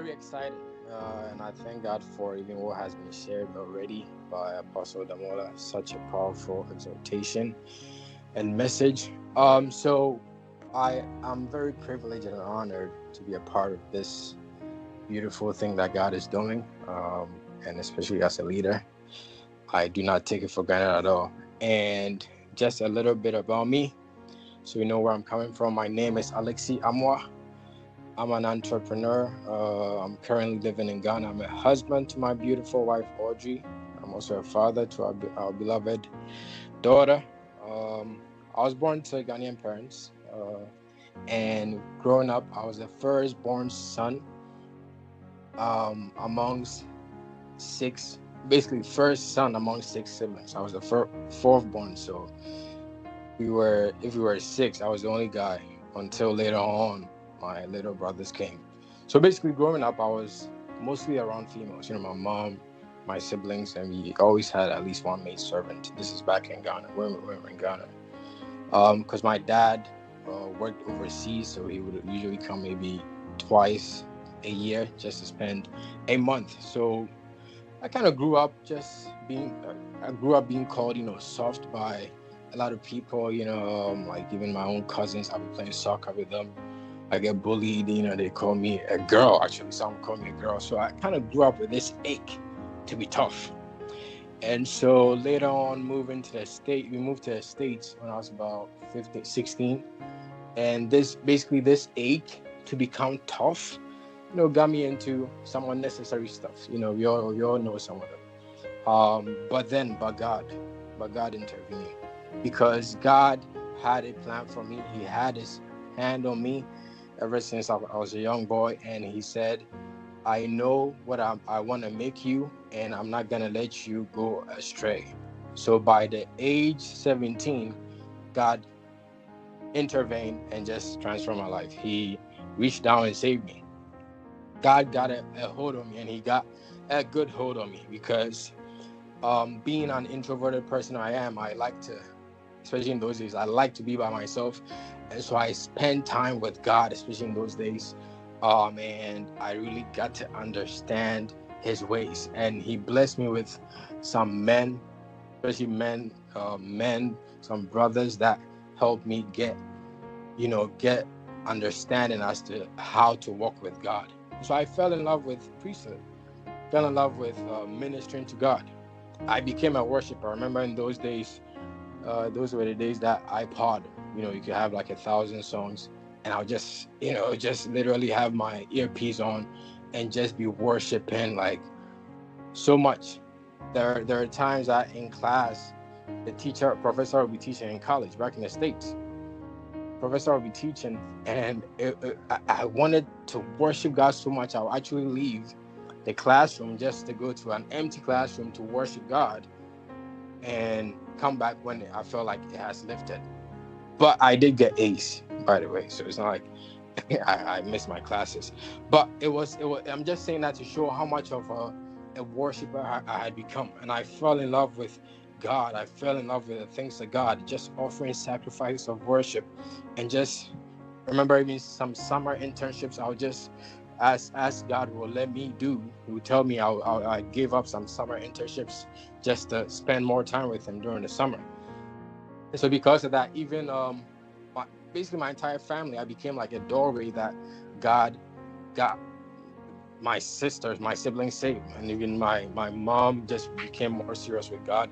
very excited, and I thank God for even what has been shared already by Apostle Damola. Such a powerful exhortation and message. So I am very privileged and honored to be a part of this beautiful thing that God is doing, and especially as a leader, I do not take it for granted at all. And just a little bit about me, so you know where I'm coming from. My name is Alexi Amoa. I'm an entrepreneur. I'm currently living in Ghana. I'm a husband to my beautiful wife, Audrey. I'm also a father to our beloved daughter. I was born to Ghanaian parents. And growing up, I was the firstborn son amongst six, basically, first son among six siblings. I was the fourth born. So if we were six, I was the only guy until later on my little brothers came. So basically, growing up, I was mostly around females. My mom, my siblings, and we always had at least one maid servant. This is back in Ghana, when we were in Ghana. Because my dad worked overseas, so he would usually come maybe twice a year just to spend a month. So I kind of grew up being called, soft by a lot of people, like even my own cousins. I'll be playing soccer with them. I get bullied, they call me a girl, actually. Some call me a girl. So I kind of grew up with this ache to be tough. And so later on, we moved to the States when I was about 15, 16. And this ache to become tough, got me into some unnecessary stuff. We all know some of them. But God intervened, because God had a plan for me. He had his hand on me ever since I was a young boy, and he said, I know what I want to make you, and I'm not going to let you go astray. So by the age 17, God intervened and just transformed my life. He reached down and saved me. God got a hold on me, and he got a good hold on me, because being an introverted person I like to, especially in those days, I like to be by myself. And so I spend time with God, especially in those days. And I really got to understand his ways. And he blessed me with some men, especially some brothers that helped me get understanding as to how to walk with God. So I fell in love with priesthood, fell in love with ministering to God. I became a worshiper. I remember in those days, those were the days that iPod, you could have like 1,000 songs, and I'll just literally have my earpiece on and just be worshiping like so much. There are times that in class, professor will be teaching in college back in the States. Professor will be teaching, and I wanted to worship God so much, I'll actually leave the classroom just to go to an empty classroom to worship God, and come back when I felt like it has lifted. But I did get A's, by the way, so it's not like I missed my classes. But it was. I'm just saying that to show how much of a worshiper I had become, and I fell in love with God. I fell in love with the things of God, just offering sacrifices of worship, and just remember even some summer internships. I'll just as God will let me do. He would tell me I gave up some summer internships just to spend more time with him during the summer. And so because of that, even basically my entire family, I became like a doorway that God got my siblings saved, and even my mom just became more serious with God,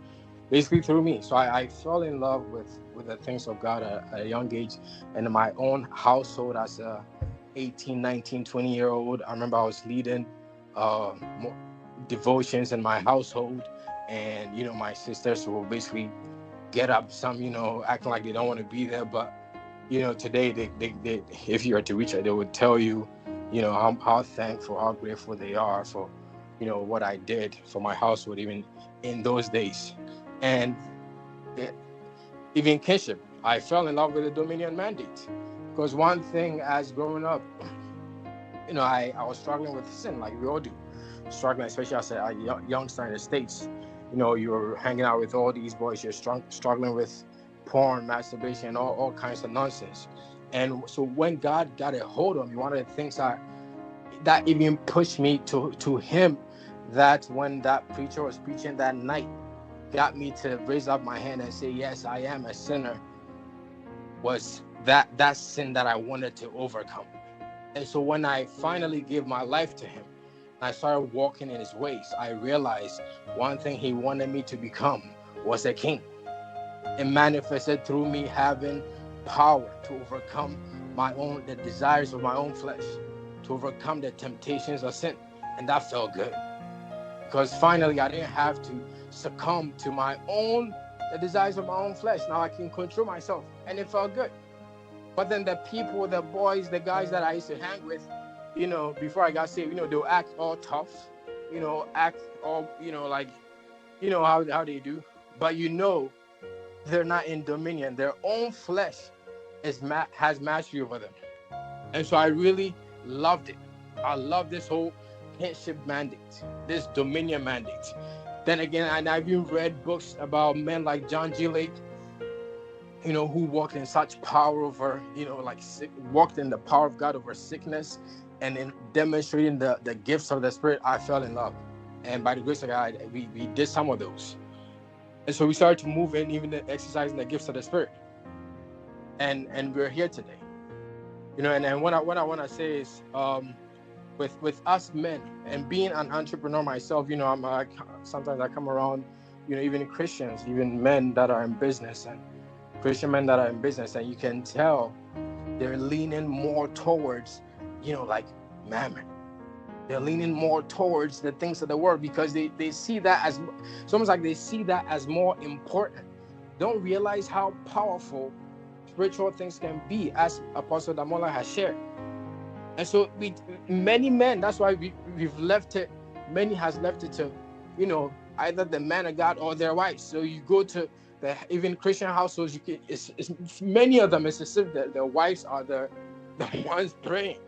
basically through me. So I fell in love with the things of God at a young age, and in my own household as a 18, 19, 20-year-old. I remember I was leading more devotions in my household, and my sisters will basically get up, some acting like they don't want to be there, but today they if you were to reach out, they would tell you how thankful, how grateful they are for what I did for my household even in those days. And it, even kinship, I fell in love with the Dominion mandate, because one thing as growing up, I was struggling with sin, like we all do, struggling, especially as a youngster in the States. You're hanging out with all these boys, you're struggling with porn, masturbation, all kinds of nonsense. And so when God got a hold of me, one of the things that even pushed me to him, that when that preacher was preaching that night, got me to raise up my hand and say, yes, I am a sinner, was that sin that I wanted to overcome. And so when I finally gave my life to him, I started walking in his ways, I realized one thing he wanted me to become was a king. It manifested through me having power to overcome the desires of my own flesh, to overcome the temptations of sin. And that felt good, because finally I didn't have to succumb to the desires of my own flesh. Now I can control myself, and it felt good. But then the people, the boys, the guys that I used to hang with, before I got saved, they'll act all tough, act all, like, how they do. But they're not in dominion. Their own flesh has mastery over them. And so I really loved it. I love this whole headship mandate, this dominion mandate. Then again, and I've even read books about men like John G. Lake, who walked in such power over, walked in the power of God over sickness, and in demonstrating the gifts of the Spirit. I fell in love. And by the grace of God, we did some of those. And so we started to move in, even exercising the gifts of the Spirit. And we're here today. And what I want to say is, with us men, and being an entrepreneur myself, sometimes I come around, even Christians, even men that are in business, and Christian men that are in business, and you can tell they're leaning more towards, like mammon. They're leaning more towards the things of the world, because they see that as, it's almost like they see that as more important. Don't realize how powerful spiritual things can be, as Apostle Damola has shared. And so many men, that's why we've left it, many has left it to, either the man of God or their wives. So you go to even Christian households, it's many of them, it's as if the wives are the ones praying.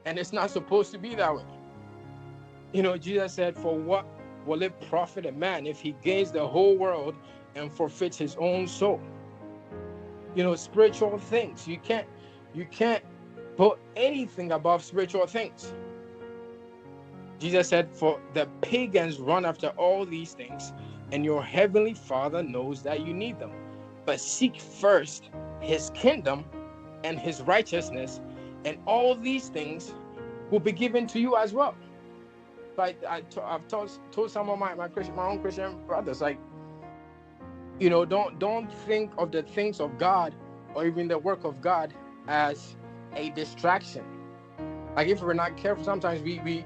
And it's not supposed to be that way. Jesus said, for what will it profit a man if he gains the whole world and forfeits his own soul? Spiritual things, you can't put anything above spiritual things. Jesus said, for the pagans run after all these things, and your heavenly Father knows that you need them. But seek first his kingdom and his righteousness, and all these things will be given to you as well. Like I've told some of my own Christian brothers, like, don't think of the things of God or even the work of God as a distraction. Like, if we're not careful, sometimes we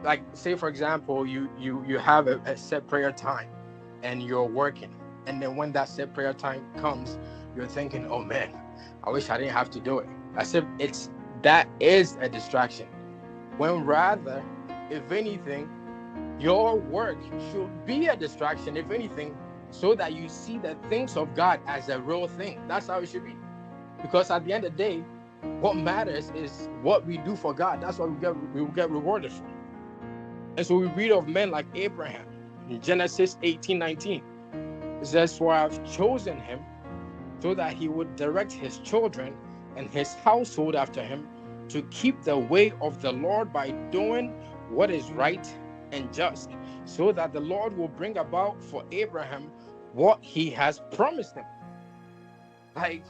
like, say for example, you have a set prayer time and you're working, and then when that set prayer time comes, you're thinking, oh man, I wish I didn't have to do it. As if that is a distraction, when rather, if anything, your work should be a distraction, if anything, so that you see the things of God as a real thing. That's how it should be. Because at the end of the day, what matters is what we do for God. That's what we will get rewarded for. And so we read of men like Abraham in Genesis 18:19. It says, for I have chosen him so that he would direct his children and his household after him, to keep the way of the Lord by doing what is right and just, so that the Lord will bring about for Abraham what he has promised him. Like,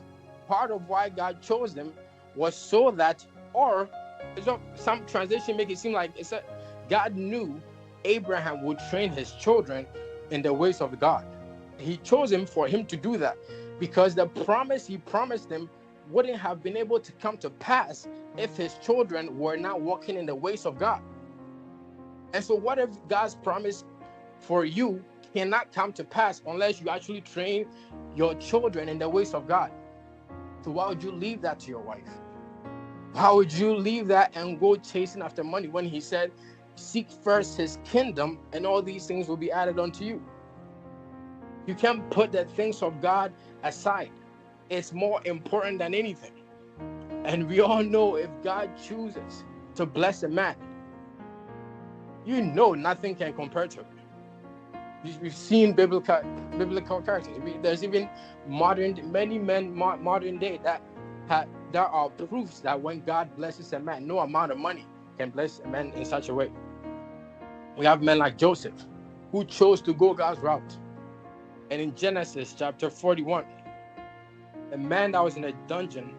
part of why God chose them was so that, or some translation make it seem like it's God knew Abraham would train his children in the ways of God. He chose him for him to do that, because the promise he promised him wouldn't have been able to come to pass if his children were not walking in the ways of God. And so what if God's promise for you cannot come to pass unless you actually train your children in the ways of God? So why would you leave that to your wife? Why would you leave that and go chasing after money, when he said, seek first his kingdom and all these things will be added unto you? You can't put the things of God aside. It's more important than anything. And we all know, if God chooses to bless a man, nothing can compare to it. We've seen biblical characters. There's even many men modern day that are proofs that when God blesses a man, no amount of money can bless a man in such a way. We have men like Joseph, who chose to go God's route. And in Genesis chapter 41, a man that was in a dungeon,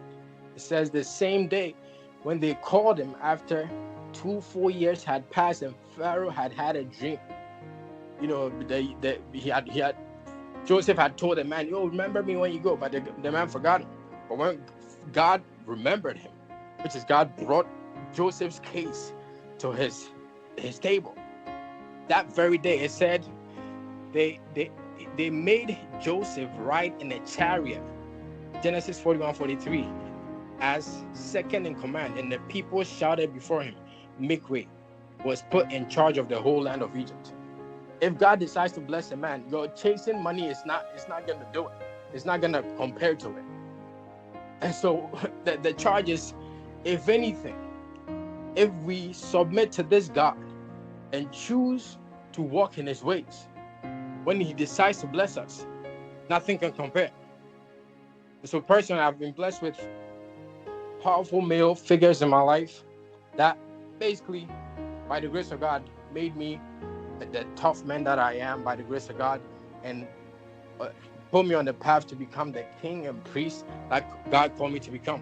it says the same day when they called him after 2 full years had passed and Pharaoh had had a dream. You know, Joseph had told the man, "Yo, remember me when you go," but the man forgot him. But when God remembered him, which is God brought Joseph's case to his table. That very day, it said they made Joseph ride in a chariot, Genesis 41:43, as second in command, and the people shouted before him. Mikwe was put in charge of the whole land of Egypt. If God decides to bless a man, your chasing money it's not going to do it. It's not going to compare to it. And so the charge is, if anything, if we submit to this God and choose to walk in his ways, when he decides to bless us, nothing can compare. So personally, I've been blessed with powerful male figures in my life that basically, by the grace of God, made me the tough man that I am by the grace of God, and put me on the path to become the king and priest that God called me to become.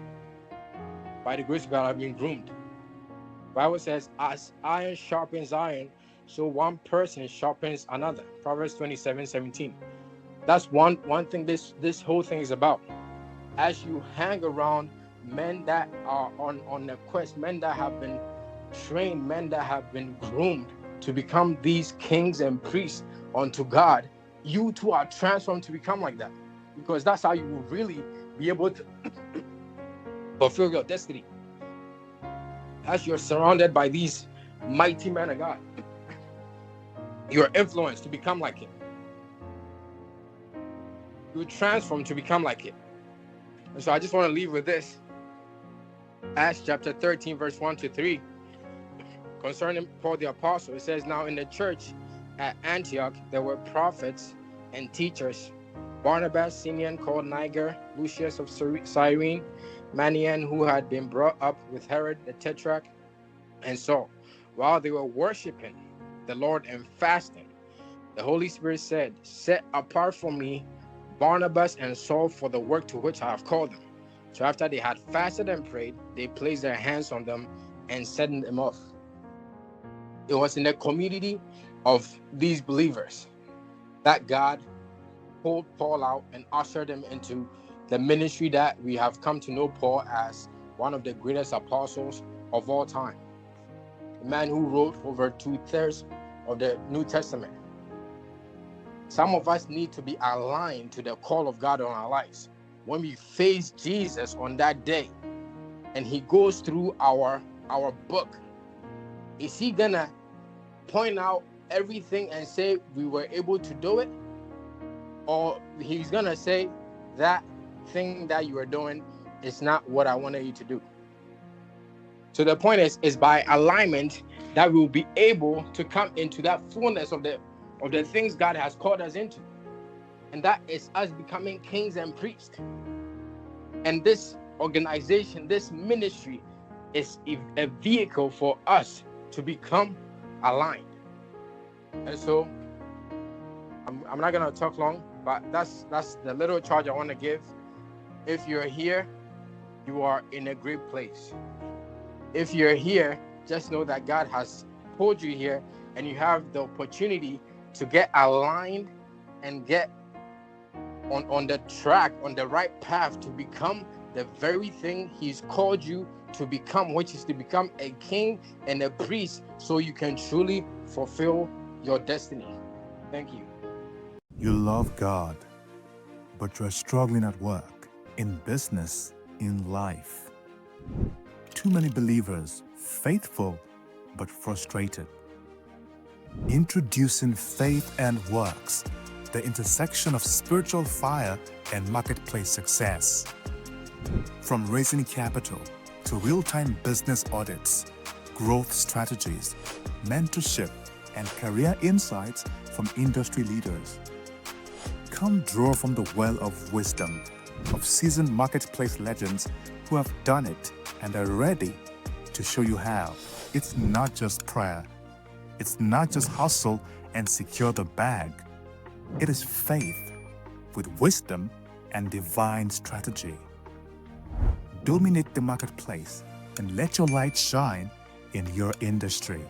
By the grace of God, I've been groomed. The Bible says, as iron sharpens iron, so one person sharpens another. Proverbs 27:17. That's one thing this whole thing is about. As you hang around men that are on the quest, men that have been trained, men that have been groomed to become these kings and priests unto God, you too are transformed to become like that, because that's how you will really be able to fulfill your destiny. As you're surrounded by these mighty men of God, you're influenced to become like it. You're transformed to become like it. And so I just want to leave with this. Acts chapter 13, verse 1-3. Concerning Paul the Apostle, it says, now in the church at Antioch, there were prophets and teachers. Barnabas, Simeon called Niger, Lucius of Cyrene, Manaen, who had been brought up with Herod the Tetrarch, and Saul. While they were worshiping the Lord and fasting, the Holy Spirit said, set apart for me Barnabas and Saul for the work to which I have called them. So after they had fasted and prayed, they placed their hands on them and sent them off. It was in the community of these believers that God pulled Paul out and ushered him into the ministry that we have come to know Paul as one of the greatest apostles of all time. A man who wrote over 2/3 of the New Testament. Some of us need to be aligned to the call of God on our lives. When we face Jesus on that day and he goes through our book, is he gonna point out everything and say we were able to do it? Or he's gonna say that thing that you are doing is not what I wanted you to do? So the point is by alignment that we'll be able to come into that fullness of the things God has called us into. And that is us becoming kings and priests. And this organization, this ministry is a vehicle for us to become aligned. And so I'm not going to talk long, but that's the little charge I want to give. If you're here, you are in a great place. If you're here, just know that God has pulled you here and you have the opportunity to get aligned and get on the track, on the right path to become the very thing he's called you to become, which is to become a king and a priest, so you can truly fulfill your destiny. Thank you. You love God, but you're struggling at work, in business, in life. Too many believers, faithful but frustrated. Introducing Faith and Works, the intersection of spiritual fire and marketplace success. From raising capital to real-time business audits, growth strategies, mentorship, and career insights from industry leaders. Come draw from the well of wisdom of seasoned marketplace legends who have done it and are ready to show you how. It's not just prayer. It's not just hustle and secure the bag. It is faith with wisdom and divine strategy. Dominate the marketplace and let your light shine in your industry.